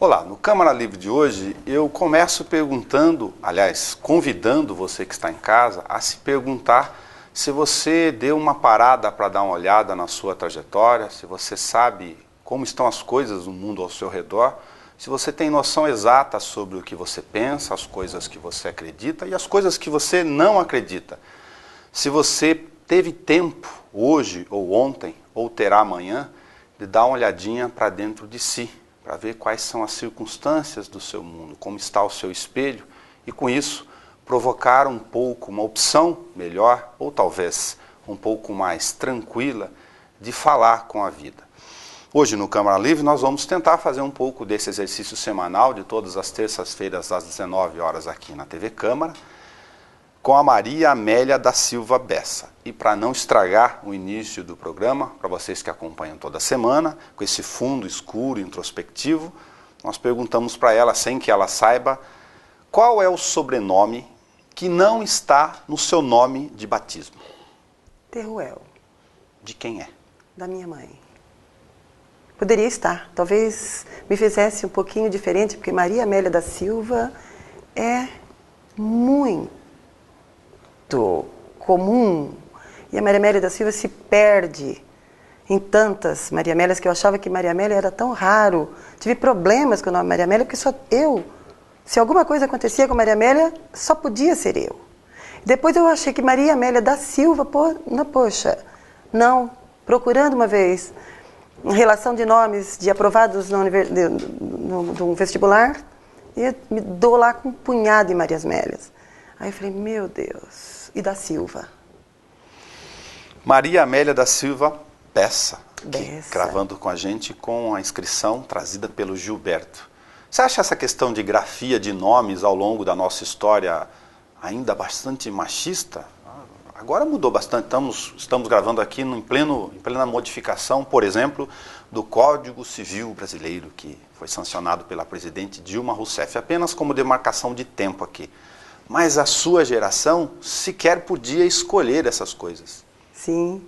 Olá, no Câmara Livre de hoje eu começo perguntando, aliás, convidando você que está em casa a se perguntar se você deu uma parada para dar uma olhada na sua trajetória, se você sabe como estão as coisas no mundo ao seu redor, se você tem noção exata sobre o que você pensa, as coisas que você acredita e as coisas que você não acredita. Se você teve tempo hoje ou ontem, ou terá amanhã, de dar uma olhadinha para dentro de si, para ver quais são as circunstâncias do seu mundo, como está o seu espelho, e com isso provocar um pouco uma opção melhor, ou talvez um pouco mais tranquila, de falar com a vida. Hoje no Câmara Livre nós vamos tentar fazer um pouco desse exercício semanal, de todas as terças-feiras às 19 horas aqui na TV Câmara, com a Maria Amélia da Silva Bessa. E para não estragar o início do programa, para vocês que acompanham toda semana, com esse fundo escuro, introspectivo, nós perguntamos para ela, sem que ela saiba, qual é o sobrenome que não está no seu nome de batismo? Teruel. De quem é? Da minha mãe. Poderia estar, talvez me fizesse um pouquinho diferente, porque Maria Amélia da Silva é muito comum, e a Maria Amélia da Silva se perde em tantas Maria Amélias, que eu achava que Maria Amélia era tão raro. Tive problemas com o nome Maria Amélia, porque só eu, se alguma coisa acontecia com Maria Amélia, só podia ser eu. Depois eu achei que Maria Amélia da Silva, poxa, não, procurando uma vez relação de nomes de aprovados no vestibular, e eu me dou lá com um punhado de Maria Amélias. Aí eu falei, meu Deus, e da Silva? Maria Amélia da Silva Bessa, Bessa, gravando com a gente com a inscrição trazida pelo Gilberto. Você acha essa questão de grafia de nomes ao longo da nossa história ainda bastante machista? Agora mudou bastante, estamos gravando aqui em plena modificação, por exemplo, do Código Civil Brasileiro, que foi sancionado pela presidente Dilma Rousseff, apenas como demarcação de tempo aqui. Mas a sua geração sequer podia escolher essas coisas. Sim.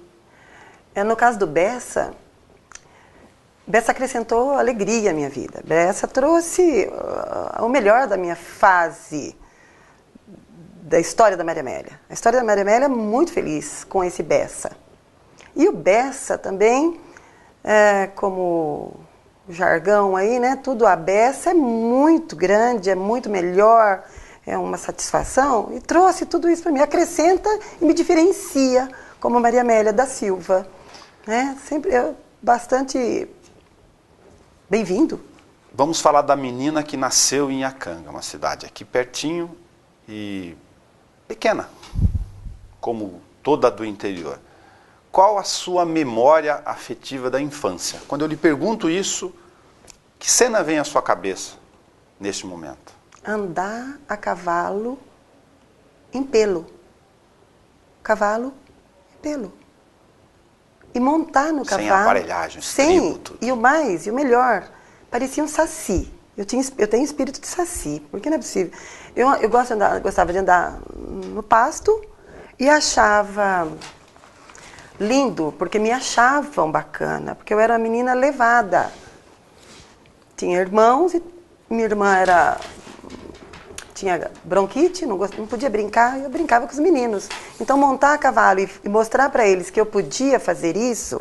No caso do Bessa acrescentou alegria à minha vida. Bessa trouxe o melhor da minha fase da história da Maria Amélia. A história da Maria Amélia é muito feliz com esse Bessa. E o Bessa também, como jargão aí, né? Tudo a Bessa é muito grande, é muito melhor, é uma satisfação, e trouxe tudo isso para mim, acrescenta e me diferencia como Maria Amélia da Silva, né? Sempre bastante bem-vindo. Vamos falar da menina que nasceu em Iacanga, uma cidade aqui pertinho e pequena, como toda do interior. Qual a sua memória afetiva da infância? Quando eu lhe pergunto isso, que cena vem à sua cabeça neste momento? Andar a cavalo em pelo. Cavalo em pelo. E montar no cavalo. Sem aparelhagem, estribo, tudo. E o melhor, parecia um saci. Eu tenho espírito de saci, porque não é possível. Eu gostava de andar no pasto e achava lindo, porque me achavam bacana, porque eu era uma menina levada. Tinha irmãos e minha irmã tinha bronquite, não podia brincar, e eu brincava com os meninos. Então, montar a cavalo e mostrar para eles que eu podia fazer isso,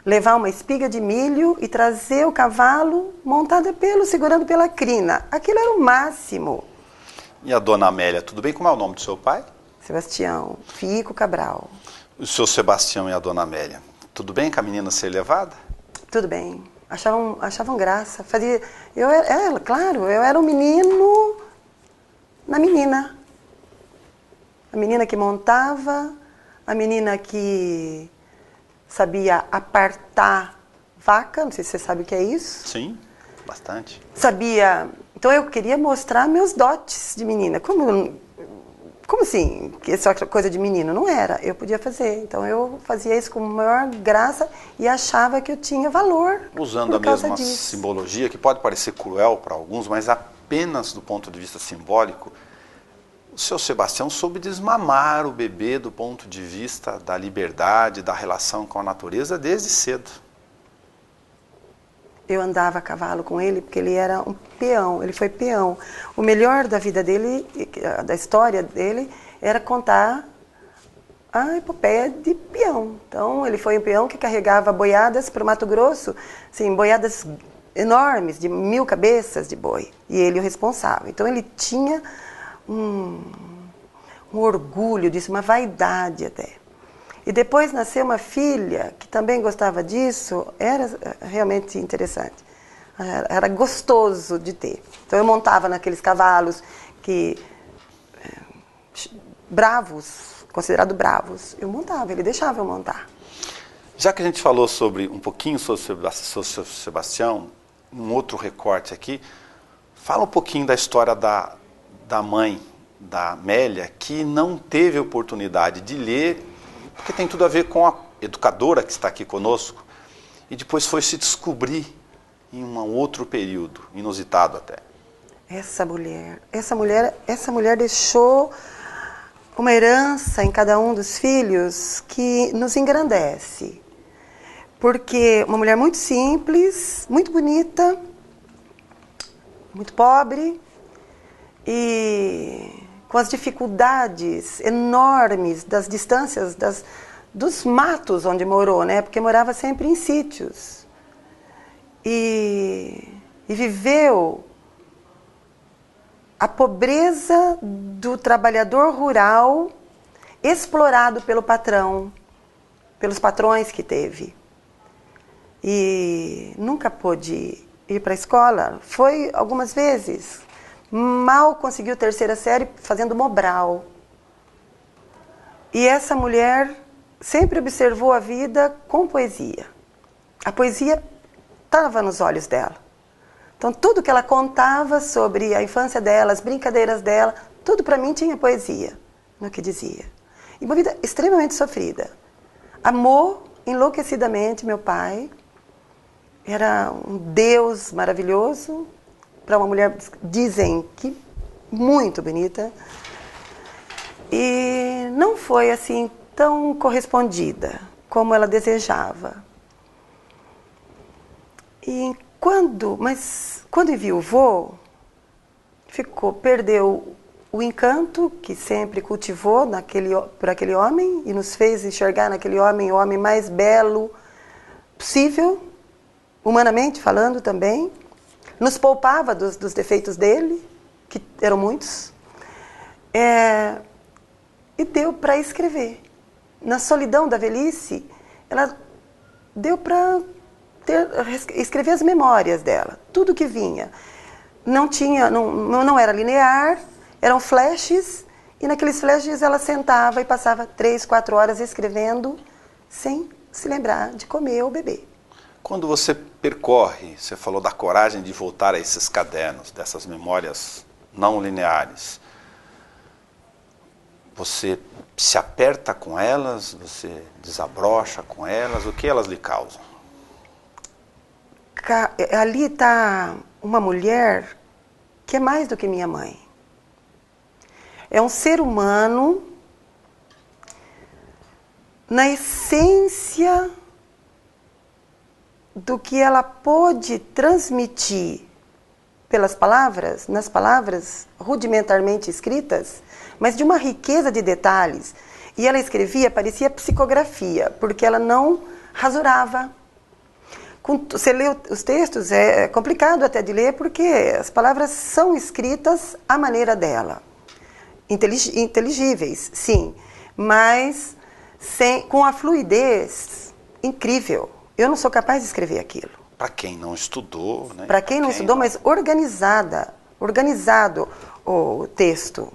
levar uma espiga de milho e trazer o cavalo montado segurando pela crina. Aquilo era o máximo. E a dona Amélia, tudo bem? Como é o nome do seu pai? Sebastião Fico Cabral. O seu Sebastião e a dona Amélia, tudo bem com a menina ser levada? Tudo bem. Achavam graça. Eu era um menino na menina. A menina que montava, a menina que sabia apartar vaca, não sei se você sabe o que é isso. Sim, bastante. Sabia. Então eu queria mostrar meus dotes de menina. Como assim? Que essa coisa de menino? Não era. Eu podia fazer. Então eu fazia isso com maior graça e achava que eu tinha valor. Usando a mesma simbologia, que pode parecer cruel para alguns, mas apenas do ponto de vista simbólico, o seu Sebastião soube desmamar o bebê do ponto de vista da liberdade, da relação com a natureza desde cedo. Eu andava a cavalo com ele porque ele era um peão, ele foi peão. O melhor da vida dele, da história dele, era contar a epopeia de peão. Então, ele foi um peão que carregava boiadas para o Mato Grosso, assim, boiadas enormes, de 1000 cabeças de boi. E ele o responsável. Então, ele tinha um orgulho disso, uma vaidade até. E depois nasceu uma filha que também gostava disso, era realmente interessante. Era gostoso de ter. Então eu montava naqueles cavalos que bravos, considerados bravos. Eu montava, ele deixava eu montar. Já que a gente falou um pouquinho sobre Sebastião, um outro recorte aqui, fala um pouquinho da história da mãe, da Amélia, que não teve oportunidade de ler, porque tem tudo a ver com a educadora que está aqui conosco, e depois foi se descobrir em um outro período, inusitado até. Essa mulher deixou uma herança em cada um dos filhos que nos engrandece. Porque uma mulher muito simples, muito bonita, muito pobre e com as dificuldades enormes das distâncias dos matos onde morou, né? Porque morava sempre em sítios. E viveu a pobreza do trabalhador rural explorado pelo patrão, pelos patrões que teve. E nunca pôde ir para a escola. Foi algumas vezes. Mal conseguiu 3ª série fazendo Mobral. E essa mulher sempre observou a vida com poesia. A poesia estava nos olhos dela. Então, tudo que ela contava sobre a infância dela, as brincadeiras dela, tudo para mim tinha poesia no que dizia. E uma vida extremamente sofrida. Amou enlouquecidamente meu pai. Era um Deus maravilhoso. Para uma mulher, dizem que muito bonita. E não foi assim tão correspondida como ela desejava. Mas quando enviuvou, perdeu o encanto que sempre cultivou por aquele homem e nos fez enxergar naquele homem o homem mais belo possível, humanamente falando também. Nos poupava dos defeitos dele, que eram muitos, e deu para escrever. Na solidão da velhice, ela deu para escrever as memórias dela, tudo que vinha. Não era linear, eram flashes, e naqueles flashes ela sentava e passava 3, 4 horas escrevendo, sem se lembrar de comer ou beber. Quando você percorre, você falou da coragem de voltar a esses cadernos, dessas memórias não lineares, você se aperta com elas, você desabrocha com elas, o que elas lhe causam? Ali está uma mulher que é mais do que minha mãe. É um ser humano na essência do que ela pôde transmitir pelas palavras, nas palavras rudimentarmente escritas, mas de uma riqueza de detalhes. E ela escrevia, parecia psicografia, porque ela não rasurava. Você lê os textos, é complicado até de ler, porque as palavras são escritas à maneira dela. Inteligíveis, sim, mas com a fluidez incrível. Eu não sou capaz de escrever aquilo. Para quem não estudou, né? Para quem não estudou, mas organizado o texto,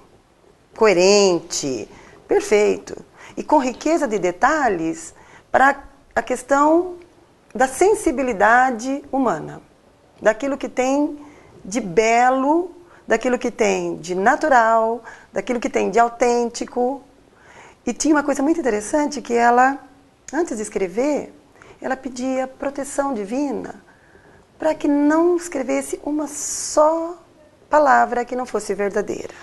coerente, perfeito. E com riqueza de detalhes para a questão da sensibilidade humana. Daquilo que tem de belo, daquilo que tem de natural, daquilo que tem de autêntico. E tinha uma coisa muito interessante que ela, antes de escrever, ela pedia proteção divina para que não escrevesse uma só palavra que não fosse verdadeira.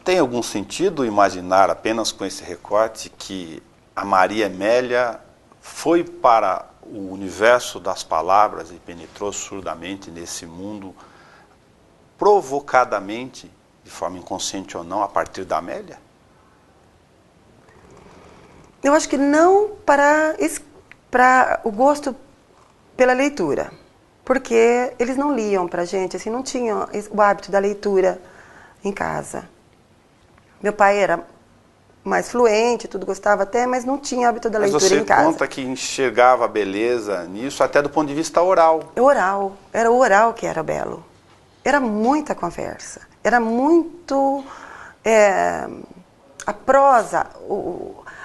Tem algum sentido imaginar apenas com esse recorte que a Maria Amélia foi para o universo das palavras e penetrou surdamente nesse mundo, provocadamente, de forma inconsciente ou não, a partir da Amélia? Eu acho que não para o gosto pela leitura, porque eles não liam para a gente, assim, não tinham o hábito da leitura em casa. Meu pai era mais fluente, tudo gostava até, mas não tinha hábito da leitura em casa. Mas você conta que enxergava a beleza nisso até do ponto de vista oral. Oral, era o oral que era belo. Era muita conversa, era muito... a prosa,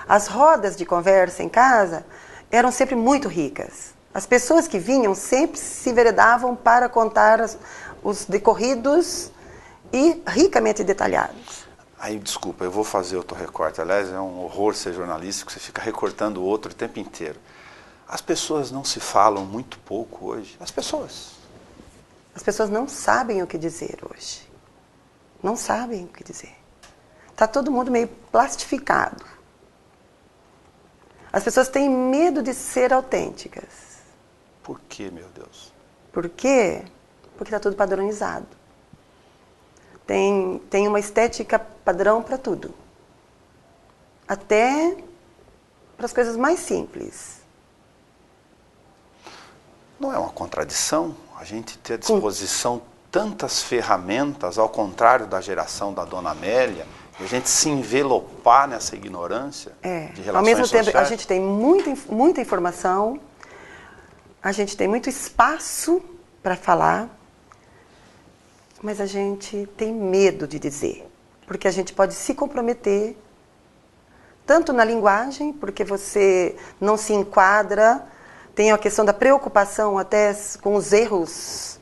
as rodas de conversa em casa eram sempre muito ricas. As pessoas que vinham sempre se enveredavam para contar os decorridos e ricamente detalhados. Aí, desculpa, eu vou fazer outro recorte. Aliás, é um horror ser jornalístico, você fica recortando o outro o tempo inteiro. As pessoas não se falam muito pouco hoje. As pessoas não sabem o que dizer hoje. Não sabem o que dizer. Está todo mundo meio plastificado. As pessoas têm medo de ser autênticas. Por quê, meu Deus? Por quê? Porque está tudo padronizado. Tem uma estética padrão para tudo. Até para as coisas mais simples. Não é uma contradição a gente ter à disposição tantas ferramentas, ao contrário da geração da Dona Amélia, e a gente se envelopar nessa ignorância de relações ao mesmo sociais? tempo, a gente tem muita informação, a gente tem muito espaço para falar, mas a gente tem medo de dizer, porque a gente pode se comprometer, tanto na linguagem, porque você não se enquadra, tem a questão da preocupação até com os erros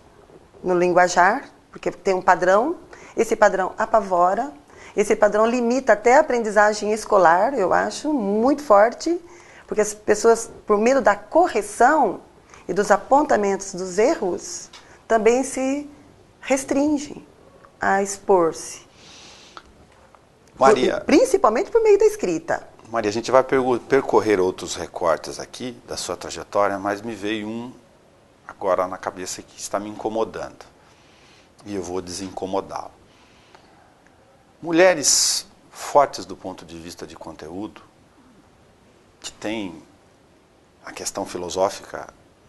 no linguajar, porque tem um padrão, esse padrão apavora, esse padrão limita até a aprendizagem escolar, eu acho, muito forte, porque as pessoas, por medo da correção e dos apontamentos dos erros, também se restringem a expor-se. Maria, principalmente por meio da escrita. Maria, a gente vai percorrer outros recortes aqui da sua trajetória, mas me veio um agora na cabeça que está me incomodando. E eu vou desincomodá-lo. Mulheres fortes do ponto de vista de conteúdo, que têm a questão filosófica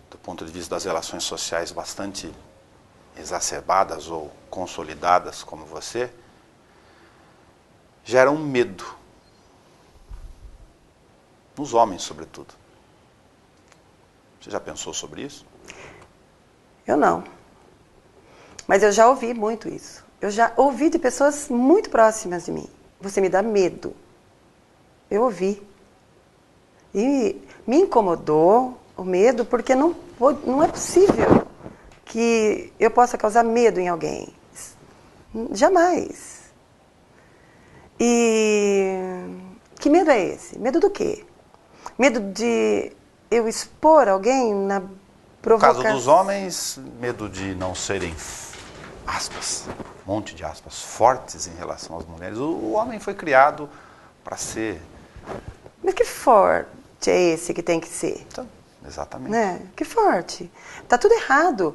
do ponto de vista das relações sociais bastante exacerbadas ou consolidadas, como você, geram medo. Nos homens, sobretudo. Você já pensou sobre isso? Eu não. Mas eu já ouvi muito isso. Eu já ouvi de pessoas muito próximas de mim. Você me dá medo. Eu ouvi. E me incomodou o medo, porque não é possível que eu possa causar medo em alguém. Jamais. E que medo é esse? Medo do quê? Medo de eu expor alguém na provocação? No caso dos homens, medo de não serem, aspas, um monte de aspas, fortes em relação às mulheres. O homem foi criado para ser... Mas que forte é esse que tem que ser? Então, exatamente. Né? Que forte. Está tudo errado.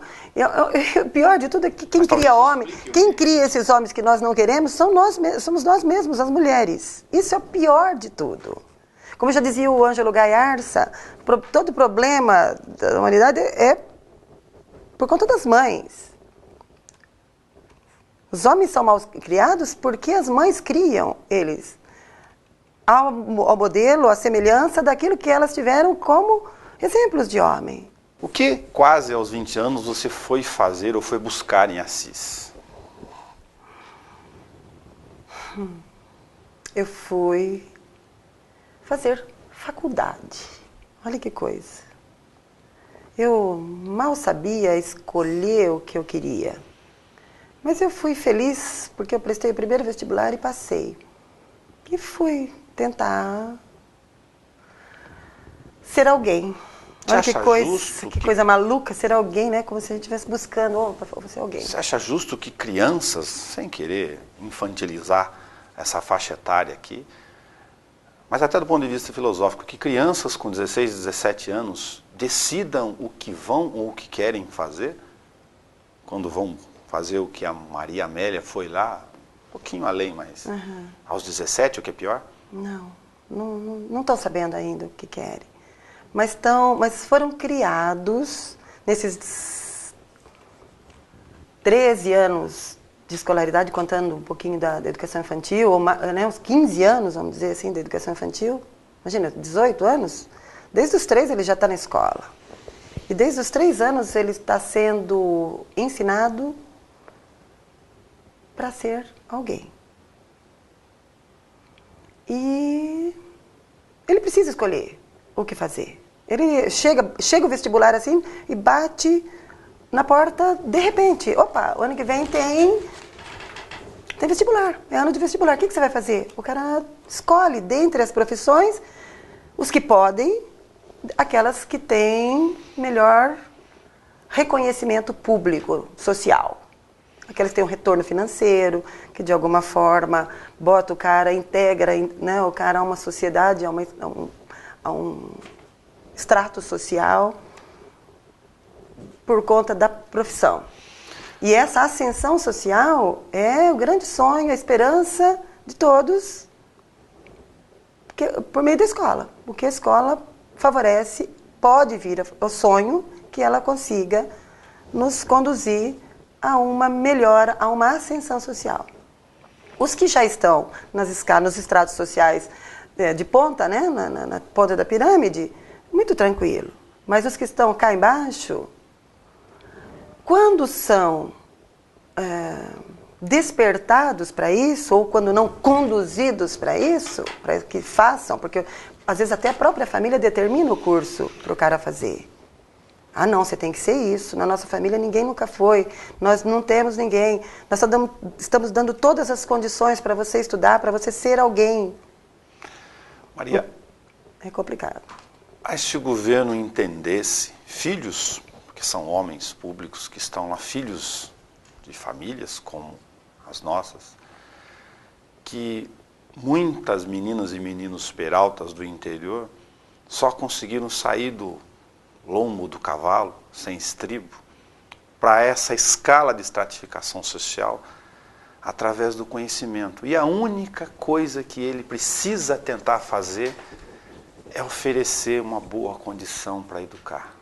O pior de tudo é que quem cria homem, quem cria esses homens que nós não queremos, somos nós mesmos, as mulheres. Isso é o pior de tudo. Como já dizia o Ângelo Gaiarsa, todo problema da humanidade é por conta das mães. Os homens são mal criados porque as mães criam eles ao modelo, à semelhança daquilo que elas tiveram como exemplos de homem. O que quase aos 20 anos você foi fazer ou foi buscar em Assis? Eu fui fazer faculdade. Olha que coisa. Eu mal sabia escolher o que eu queria. Mas eu fui feliz porque eu prestei o primeiro vestibular e passei. E fui tentar ser alguém. Olha que coisa maluca, ser alguém, né? Como se a gente estivesse buscando, opa, vou ser alguém. Você acha justo que crianças, sem querer infantilizar essa faixa etária aqui, mas até do ponto de vista filosófico, que crianças com 16, 17 anos decidam o que vão ou o que querem fazer, quando vão fazer o que a Maria Amélia foi lá, um pouquinho além, mas aos 17, o que é pior? Não estão sabendo ainda o que querem. Mas foram criados nesses 13 anos de escolaridade, contando um pouquinho da educação infantil, ou, né, uns 15 anos, vamos dizer assim, da educação infantil. Imagina, 18 anos, desde os 3 ele já está na escola. E desde os 3 anos ele está sendo ensinado para ser alguém. E ele precisa escolher o que fazer. Ele chega o vestibular assim e bate na porta de repente. Opa, o ano que vem tem vestibular, é ano de vestibular. O que você vai fazer? O cara escolhe dentre as profissões os que podem, aquelas que têm melhor reconhecimento público, social. Aquelas que têm um retorno financeiro, que de alguma forma bota o cara, integra, né, o cara a uma sociedade, a um extrato social por conta da profissão. E essa ascensão social é o grande sonho, a esperança de todos por meio da escola. Porque a escola favorece, pode vir o sonho que ela consiga nos conduzir a uma melhora, a uma ascensão social. Os que já estão nos estratos sociais de ponta, né, na ponta da pirâmide, muito tranquilo. Mas os que estão cá embaixo, quando são despertados para isso, ou quando não conduzidos para isso, para que façam, porque às vezes até a própria família determina o curso para o cara fazer. Ah, não, você tem que ser isso. Na nossa família ninguém nunca foi. Nós não temos ninguém. Nós só estamos dando todas as condições para você estudar, para você ser alguém. Maria, é complicado. Mas se o governo entendesse, filhos, que são homens públicos que estão lá, filhos de famílias como as nossas, que muitas meninas e meninos peraltas do interior só conseguiram sair do lombo do cavalo, sem estribo, para essa escala de estratificação social através do conhecimento. E a única coisa que ele precisa tentar fazer é oferecer uma boa condição para educar.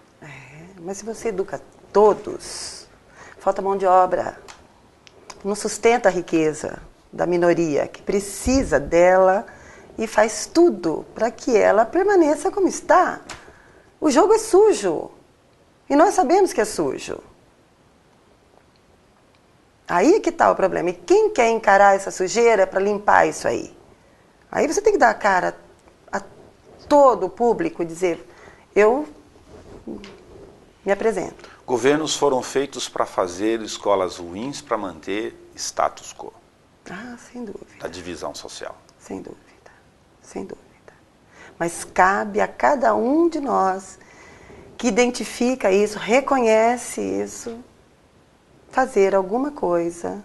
Mas se você educa todos, falta mão de obra, não sustenta a riqueza da minoria, que precisa dela e faz tudo para que ela permaneça como está. O jogo é sujo. E nós sabemos que é sujo. Aí é que está o problema. E quem quer encarar essa sujeira para limpar isso aí? Aí você tem que dar a cara a todo o público e dizer, eu me apresento. Governos foram feitos para fazer escolas ruins para manter status quo. Ah, sem dúvida. Da divisão social. Sem dúvida, sem dúvida. Mas cabe a cada um de nós que identifica isso, reconhece isso, fazer alguma coisa,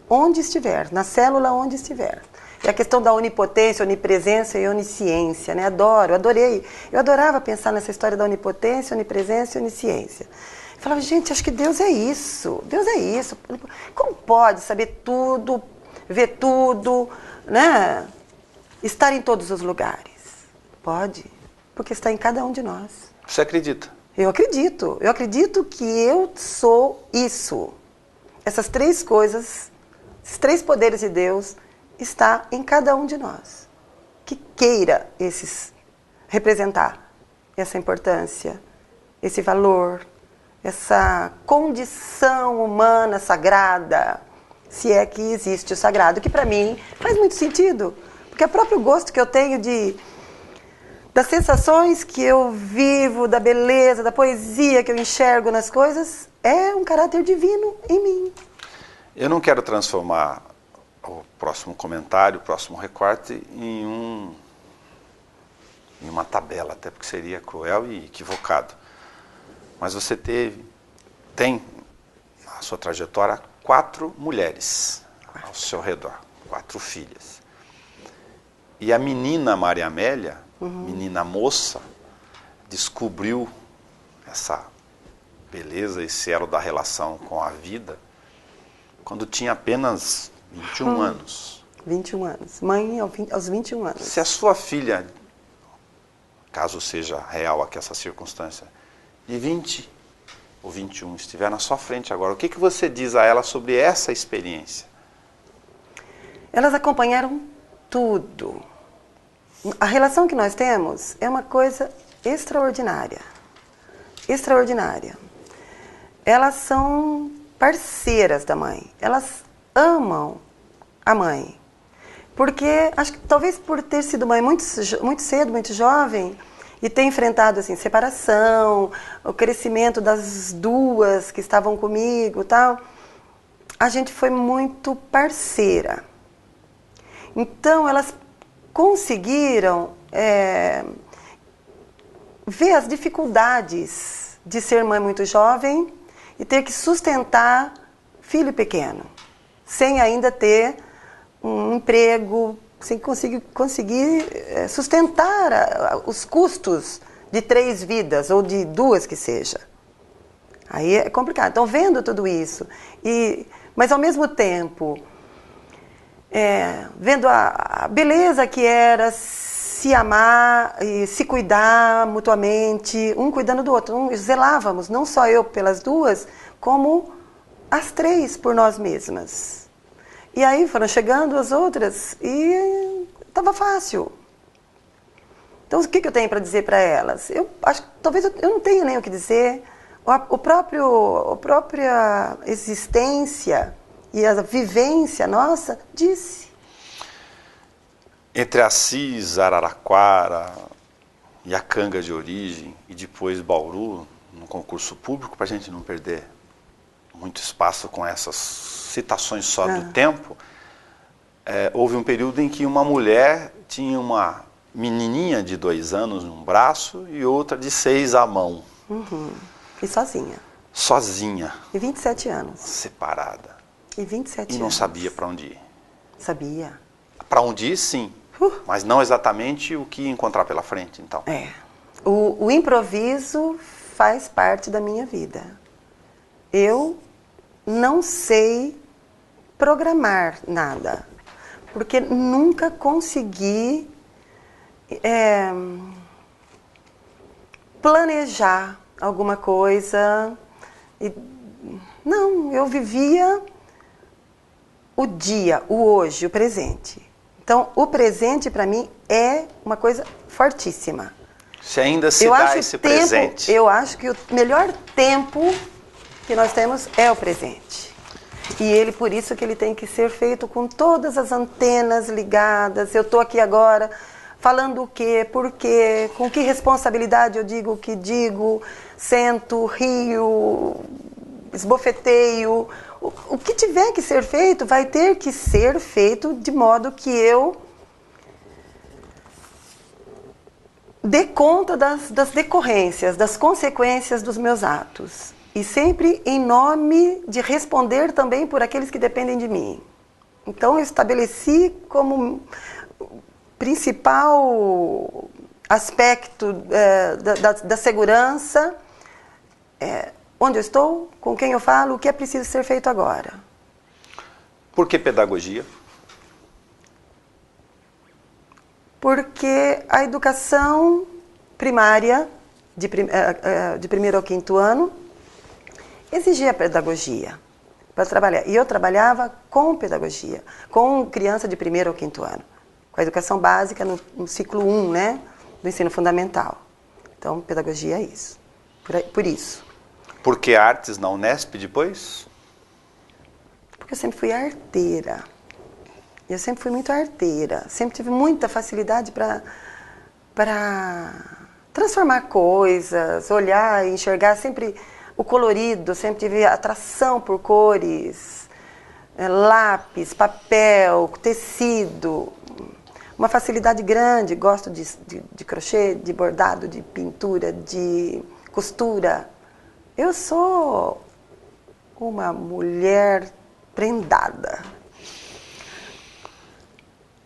onde estiver, na célula onde estiver. E a questão da onipotência, onipresença e onisciência, né? Adorei. Eu adorava pensar nessa história da onipotência, onipresença e onisciência. Eu falava, gente, acho que Deus é isso. Deus é isso. Como pode saber tudo, ver tudo, né? Estar em todos os lugares? Pode, porque está em cada um de nós. Você acredita? Eu acredito. Eu acredito que eu sou isso. Essas 3 coisas, esses 3 poderes de Deus, está em cada um de nós. Que queira representar essa importância, esse valor, essa condição humana sagrada, se é que existe o sagrado, que para mim faz muito sentido, porque é o próprio gosto que eu tenho das sensações que eu vivo, da beleza, da poesia que eu enxergo nas coisas, é um caráter divino em mim. Eu não quero transformar o próximo comentário, o próximo recorte em uma tabela, até porque seria cruel e equivocado. Mas você tem na sua trajetória 4 mulheres ao seu redor, 4 filhas. E a menina Maria Amélia, menina moça, descobriu essa beleza, esse elo da relação com a vida, quando tinha apenas 21 anos. 21 anos. Mãe aos 21 anos. Se a sua filha, caso seja real aqui essa circunstância, de 20 ou 21 estiver na sua frente agora, o que você diz a ela sobre essa experiência? Elas acompanharam tudo. A relação que nós temos é uma coisa extraordinária. Extraordinária. Elas são parceiras da mãe. Elas amam a mãe. Porque, acho que talvez por ter sido mãe muito cedo, muito jovem, e ter enfrentado assim, separação, o crescimento das duas que estavam comigo, tal, a gente foi muito parceira. Então, elas conseguiram ver as dificuldades de ser mãe muito jovem e ter que sustentar filho pequeno, sem ainda ter um emprego, sem conseguir sustentar os custos de 3 vidas ou de 2 que seja. Aí é complicado. Então, vendo tudo isso, mas ao mesmo tempo, vendo a beleza que era se amar e se cuidar mutuamente, um cuidando do outro. Zelávamos, não só eu pelas 2, como as 3 por nós mesmas. E aí foram chegando as outras e estava fácil. Então, o que eu tenho para dizer para elas? Eu acho que talvez eu não tenha nem o que dizer. A própria existência e a vivência nossa disse. Entre Assis, Araraquara e a Canga de origem, e depois Bauru, no concurso público, para a gente não perder muito espaço com essas citações só do tempo, houve um período em que uma mulher tinha uma menininha de 2 anos num braço e outra de 6 à mão. Uhum. E sozinha. Sozinha. E 27 anos. Separada. E 27 anos. E não sabia para onde ir. Sabia. Para onde ir, sim. Mas não exatamente o que encontrar pela frente, então. O improviso faz parte da minha vida. Eu não sei programar nada, porque nunca consegui planejar alguma coisa. Não, eu vivia o dia, o hoje, o presente. Então, o presente para mim é uma coisa fortíssima. Se ainda se dá esse presente. Eu acho que o melhor tempo que nós temos é o presente. E por isso que ele tem que ser feito com todas as antenas ligadas. Eu estou aqui agora falando o quê, por quê, com que responsabilidade eu digo o que digo, sento, rio, esbofeteio. O que tiver que ser feito vai ter que ser feito de modo que eu dê conta das decorrências, das consequências dos meus atos. E sempre em nome de responder também por aqueles que dependem de mim. Então, eu estabeleci como principal aspecto da segurança onde eu estou, com quem eu falo, o que é preciso ser feito agora. Por que pedagogia? Porque a educação primária, de 1º ao 5º ano, exigia pedagogia para trabalhar. E eu trabalhava com pedagogia, com criança de 1º ao 5º ano, com a educação básica no ciclo 1, né, do ensino fundamental. Então, pedagogia é isso. Por isso. Por que artes na Unesp depois? Porque eu sempre fui arteira. Eu sempre fui muito arteira. Sempre tive muita facilidade para transformar coisas, olhar e enxergar sempre o colorido. Sempre tive atração por cores, lápis, papel, tecido. Uma facilidade grande. Gosto de crochê, de bordado, de pintura, de costura. Eu sou uma mulher prendada.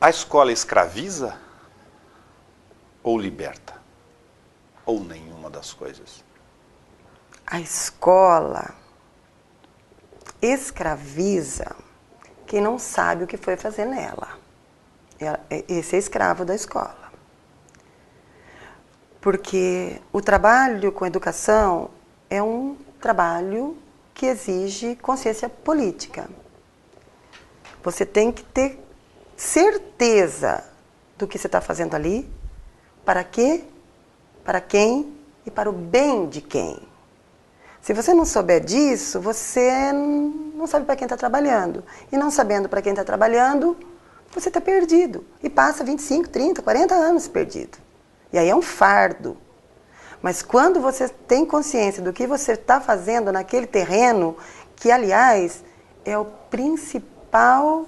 A escola escraviza ou liberta? Ou nenhuma das coisas? A escola escraviza quem não sabe o que foi fazer nela. Esse é escravo da escola. Porque o trabalho com educação é um trabalho que exige consciência política. Você tem que ter certeza do que você está fazendo ali, para quê, para quem e para o bem de quem. Se você não souber disso, você não sabe para quem está trabalhando. E não sabendo para quem está trabalhando, você está perdido. E passa 25, 30, 40 anos perdido. E aí é um fardo. Mas quando você tem consciência do que você está fazendo naquele terreno, que, aliás, é o principal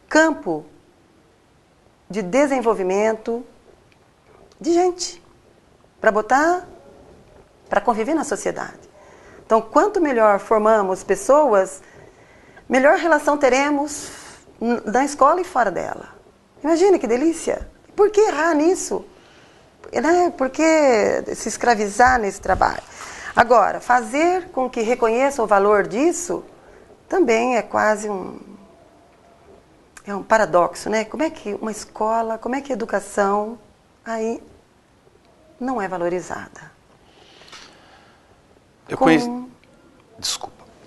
campo de desenvolvimento de gente, para conviver na sociedade. Então, quanto melhor formamos pessoas, melhor relação teremos na escola e fora dela. Imagina que delícia! Por que errar nisso? Por que se escravizar nesse trabalho? Agora, fazer com que reconheçam o valor disso também é quase um paradoxo, né? Como é que uma escola, como é que a educação aí não é valorizada?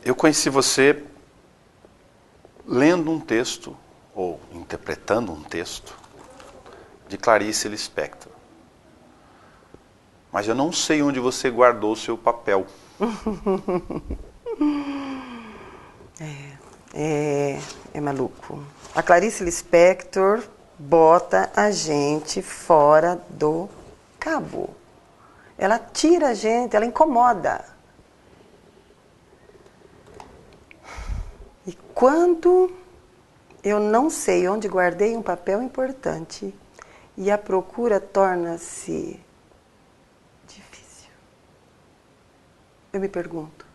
Eu conheci você lendo um texto, ou interpretando um texto, de Clarice Lispector. Mas eu não sei onde você guardou o seu papel. É maluco. A Clarice Lispector bota a gente fora do cabo. Ela tira a gente, ela incomoda. E quando eu não sei onde guardei um papel importante e a procura torna-se difícil, eu me pergunto,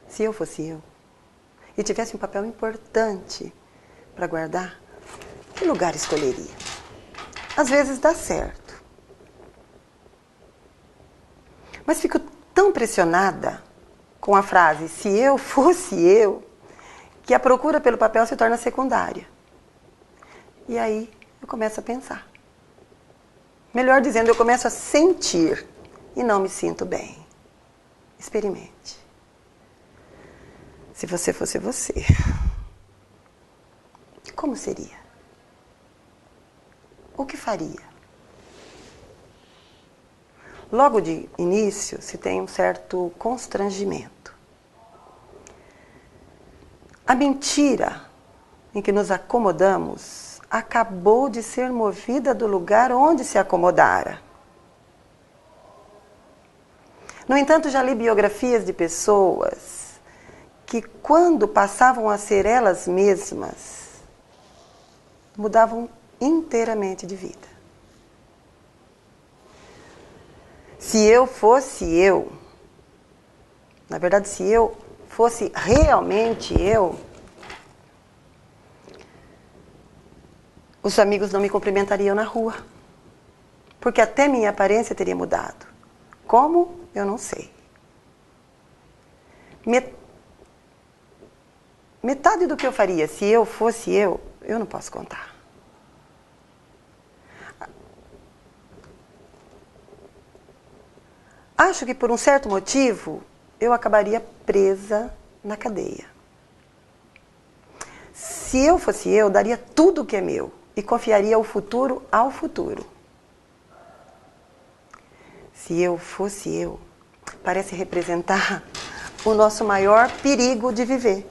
se eu fosse eu e tivesse um papel importante para guardar, que lugar escolheria? Às vezes dá certo. Mas fico tão pressionada com a frase, se eu fosse eu, que a procura pelo papel se torna secundária. E aí eu começo a pensar. Melhor dizendo, eu começo a sentir e não me sinto bem. Experimente. Se você fosse você, como seria? O que faria? Logo de início, se tem um certo constrangimento. A mentira em que nos acomodamos acabou de ser movida do lugar onde se acomodara. No entanto, já li biografias de pessoas que, quando passavam a ser elas mesmas, mudavam inteiramente de vida. Se eu fosse eu, na verdade, se eu fosse realmente eu, os amigos não me cumprimentariam na rua, porque até minha aparência teria mudado. Como? Eu não sei. Metade do que eu faria se eu fosse eu não posso contar. Acho que por um certo motivo eu acabaria presa na cadeia. Se eu fosse eu, daria tudo o que é meu e confiaria o futuro ao futuro. Se eu fosse eu, parece representar o nosso maior perigo de viver.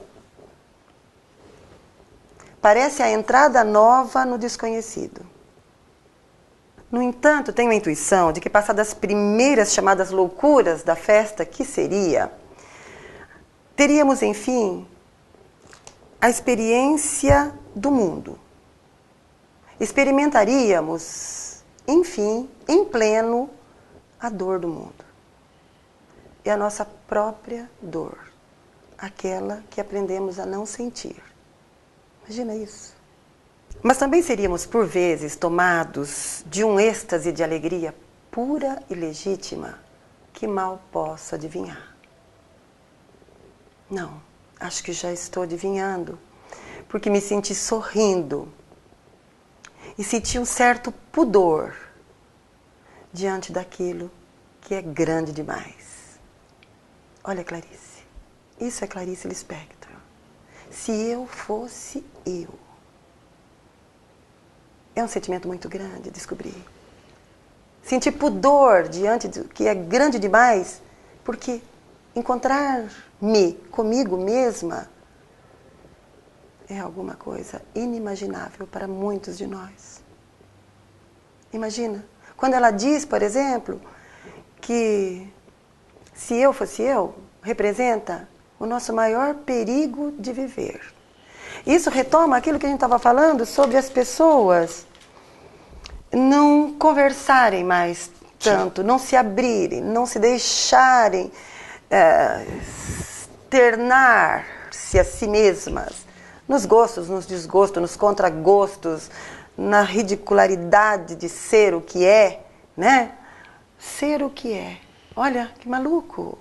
Parece a entrada nova no desconhecido. No entanto, tenho a intuição de que, passadas as primeiras chamadas loucuras da festa, que seria, teríamos, enfim, a experiência do mundo. Experimentaríamos, enfim, em pleno, a dor do mundo. E a nossa própria dor, aquela que aprendemos a não sentir. Imagina isso. Mas também seríamos, por vezes, tomados de um êxtase de alegria pura e legítima que mal posso adivinhar. Não, acho que já estou adivinhando, porque me senti sorrindo e senti um certo pudor diante daquilo que é grande demais. Olha, Clarice, isso é Clarice Lispector. Se eu fosse eu. É um sentimento muito grande, descobri. Sentir pudor diante do que é grande demais, porque encontrar-me comigo mesma é alguma coisa inimaginável para muitos de nós. Imagina, quando ela diz, por exemplo, que se eu fosse eu, representa o nosso maior perigo de viver. Isso retoma aquilo que a gente estava falando sobre as pessoas não conversarem mais tanto, não se abrirem, não se deixarem externar-se a si mesmas, nos gostos, nos desgostos, nos contragostos, na ridicularidade de ser o que é, né? Ser o que é. Olha, que maluco.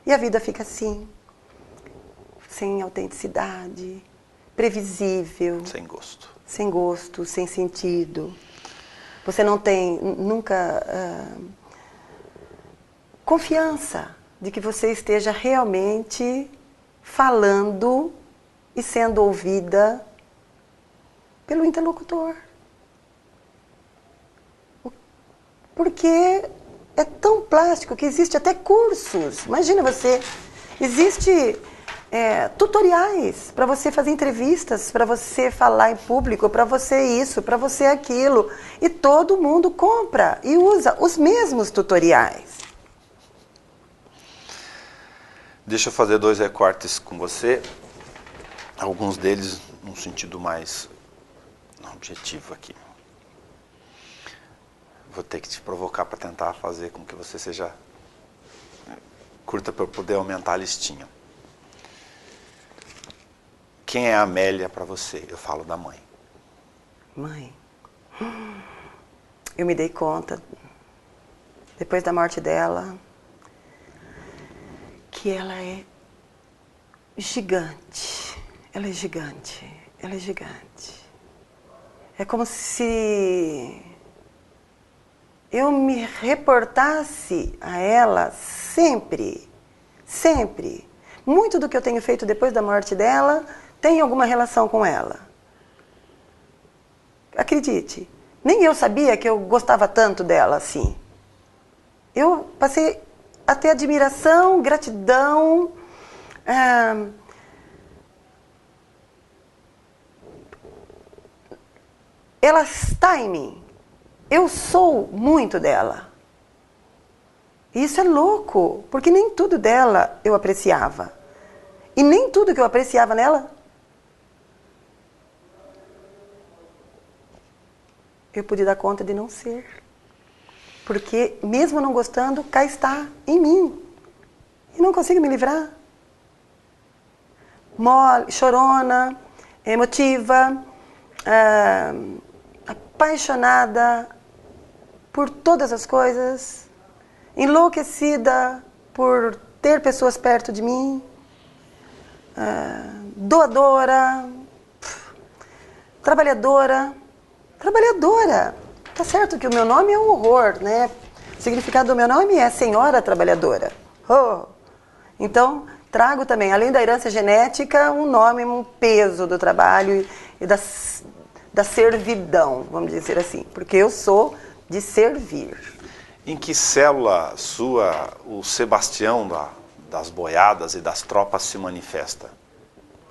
E a vida fica assim, sem autenticidade, previsível. Sem gosto. Sem gosto, sem sentido. Você não tem nunca confiança de que você esteja realmente falando e sendo ouvida pelo interlocutor. Porque é tão plástico que existe até cursos. Imagina você, existe tutoriais para você fazer entrevistas, para você falar em público, para você isso, para você aquilo. E todo mundo compra e usa os mesmos tutoriais. Deixa eu fazer 2 recortes com você, alguns deles num sentido mais objetivo aqui. Vou ter que te provocar para tentar fazer com que você seja curta para eu poder aumentar a listinha. Quem é a Amélia para você? Eu falo da mãe. Mãe. Eu me dei conta, depois da morte dela, que ela é gigante. Ela é gigante. Ela é gigante. É como se eu me reportasse a ela sempre, sempre. Muito do que eu tenho feito depois da morte dela tem alguma relação com ela. Acredite, nem eu sabia que eu gostava tanto dela assim. Eu passei a ter admiração, gratidão, ela está em mim. Eu sou muito dela. E isso é louco, porque nem tudo dela eu apreciava. E nem tudo que eu apreciava nela, eu pude dar conta de não ser. Porque mesmo não gostando, cá está, em mim. E não consigo me livrar. Mole, chorona, emotiva, apaixonada por todas as coisas, enlouquecida por ter pessoas perto de mim, doadora, trabalhadora. Tá certo que o meu nome é um horror, né? O significado do meu nome é Senhora Trabalhadora. Oh. Então, trago também, além da herança genética, um nome, um peso do trabalho e da servidão, vamos dizer assim. Porque eu sou de servir. Em que célula sua o Sebastião das boiadas e das tropas se manifesta?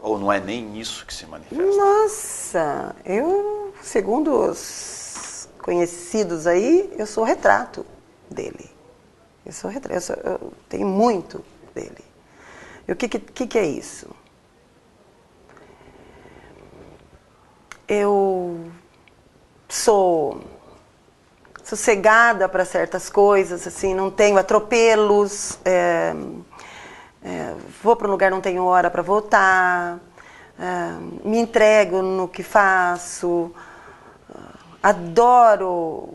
Ou não é nem isso que se manifesta? Nossa, eu, segundo os conhecidos aí, eu sou o retrato dele. Eu tenho muito dele. E o que é isso? Eu sou sossegada para certas coisas, assim, não tenho atropelos, vou para um lugar, não tenho hora para voltar, me entrego no que faço, adoro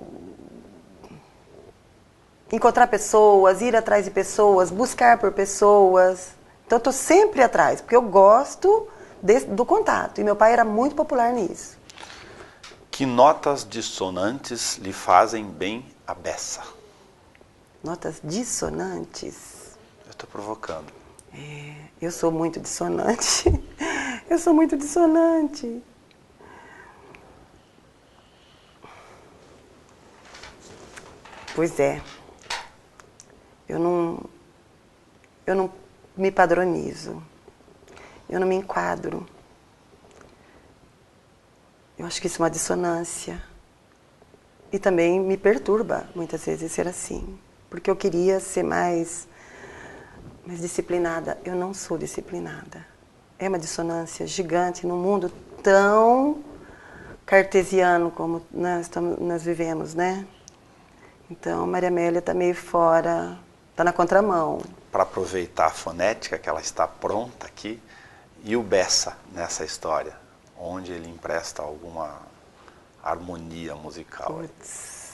encontrar pessoas, ir atrás de pessoas, buscar por pessoas. Então, eu estou sempre atrás, porque eu gosto do contato. E meu pai era muito popular nisso. Que notas dissonantes lhe fazem bem a beça? Notas dissonantes. Eu estou provocando. Eu sou muito dissonante. Eu sou muito dissonante. Pois é. Eu não me padronizo. Eu não me enquadro. Eu acho que isso é uma dissonância. E também me perturba, muitas vezes, ser assim. Porque eu queria ser mais disciplinada. Eu não sou disciplinada. É uma dissonância gigante num mundo tão cartesiano como nós vivemos, né? Então, Maria Amélia está meio fora, está na contramão. Para aproveitar a fonética, que ela está pronta aqui, e o Bessa nessa história, onde ele empresta alguma harmonia musical. Puts,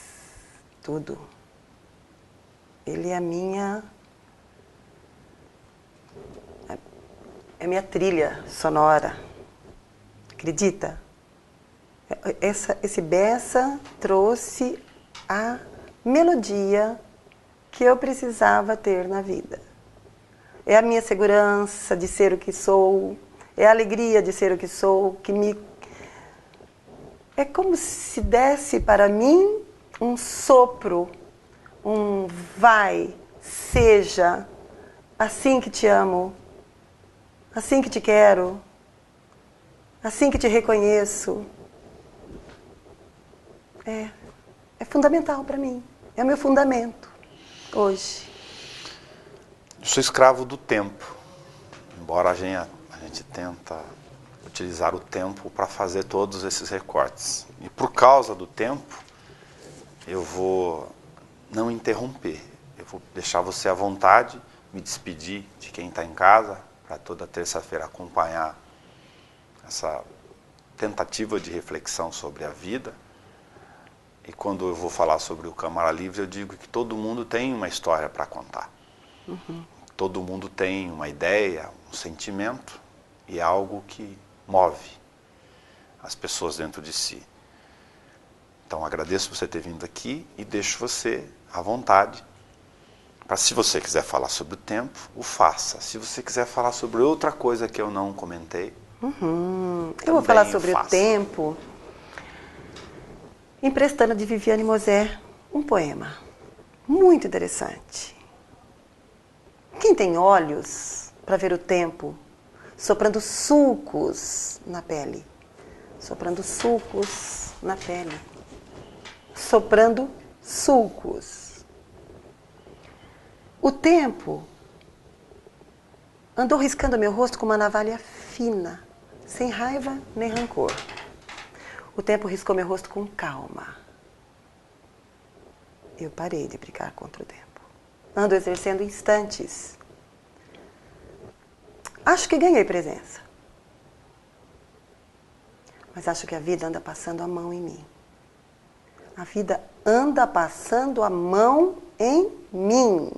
tudo. Ele é a minha trilha sonora. Acredita? Esse Bessa trouxe a melodia que eu precisava ter na vida. É a minha segurança de ser o que sou, é a alegria de ser o que sou, é como se desse para mim um sopro, um vai, seja, assim que te amo, assim que te quero, assim que te reconheço. É fundamental para mim, é o meu fundamento hoje. Eu sou escravo do tempo, embora a gente tenta utilizar o tempo para fazer todos esses recortes. E por causa do tempo, eu vou não interromper, eu vou deixar você à vontade, me despedir de quem está em casa, para toda terça-feira acompanhar essa tentativa de reflexão sobre a vida. E quando eu vou falar sobre o Câmara Livre, eu digo que todo mundo tem uma história para contar. Uhum. Todo mundo tem uma ideia, um sentimento e algo que move as pessoas dentro de si. Então agradeço você ter vindo aqui e deixo você à vontade para, se você quiser falar sobre o tempo, o faça. Se você quiser falar sobre outra coisa que eu não comentei, eu vou falar sobre o tempo, emprestando de Viviane Mosé um poema muito interessante. Quem tem olhos para ver o tempo, soprando sulcos na pele, soprando sulcos na pele, soprando sulcos. O tempo andou riscando meu rosto com uma navalha fina, sem raiva nem rancor. O tempo riscou meu rosto com calma. Eu parei de brigar contra o tempo. Ando exercendo instantes. Acho que ganhei presença. Mas acho que a vida anda passando a mão em mim. A vida anda passando a mão em mim.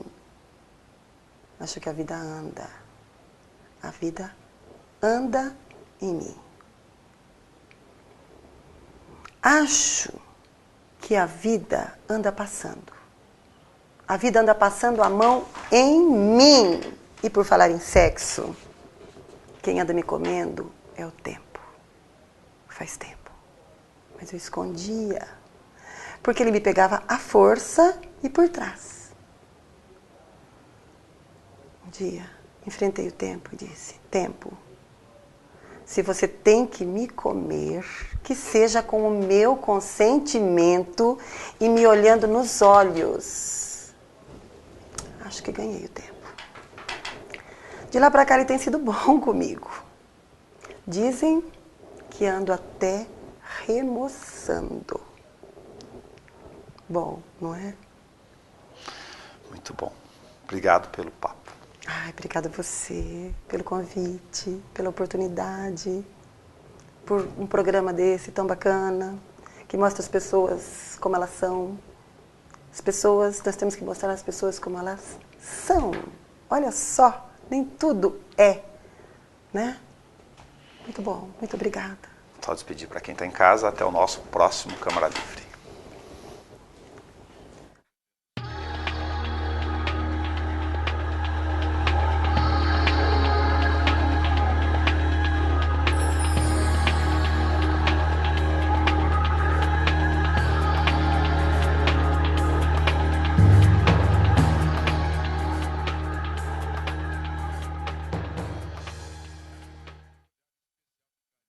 Acho que a vida anda. A vida anda em mim. Acho que a vida anda passando. A vida anda passando a mão em mim. E por falar em sexo, quem anda me comendo é o tempo. Faz tempo. Mas eu escondia. Porque ele me pegava à força e por trás. Um dia, enfrentei o tempo e disse: tempo, se você tem que me comer, que seja com o meu consentimento e me olhando nos olhos. Acho que ganhei o tempo. De lá pra cá ele tem sido bom comigo. Dizem que ando até remoçando. Bom, não é? Muito bom. Obrigado pelo papo. Ai, obrigada a você pelo convite, pela oportunidade, por um programa desse tão bacana, que mostra as pessoas como elas são. As pessoas, nós temos que mostrar as pessoas como elas são. Olha só, nem tudo é, né? Muito bom, muito obrigada. Só despedir para quem está em casa, até o nosso próximo Câmara Livre.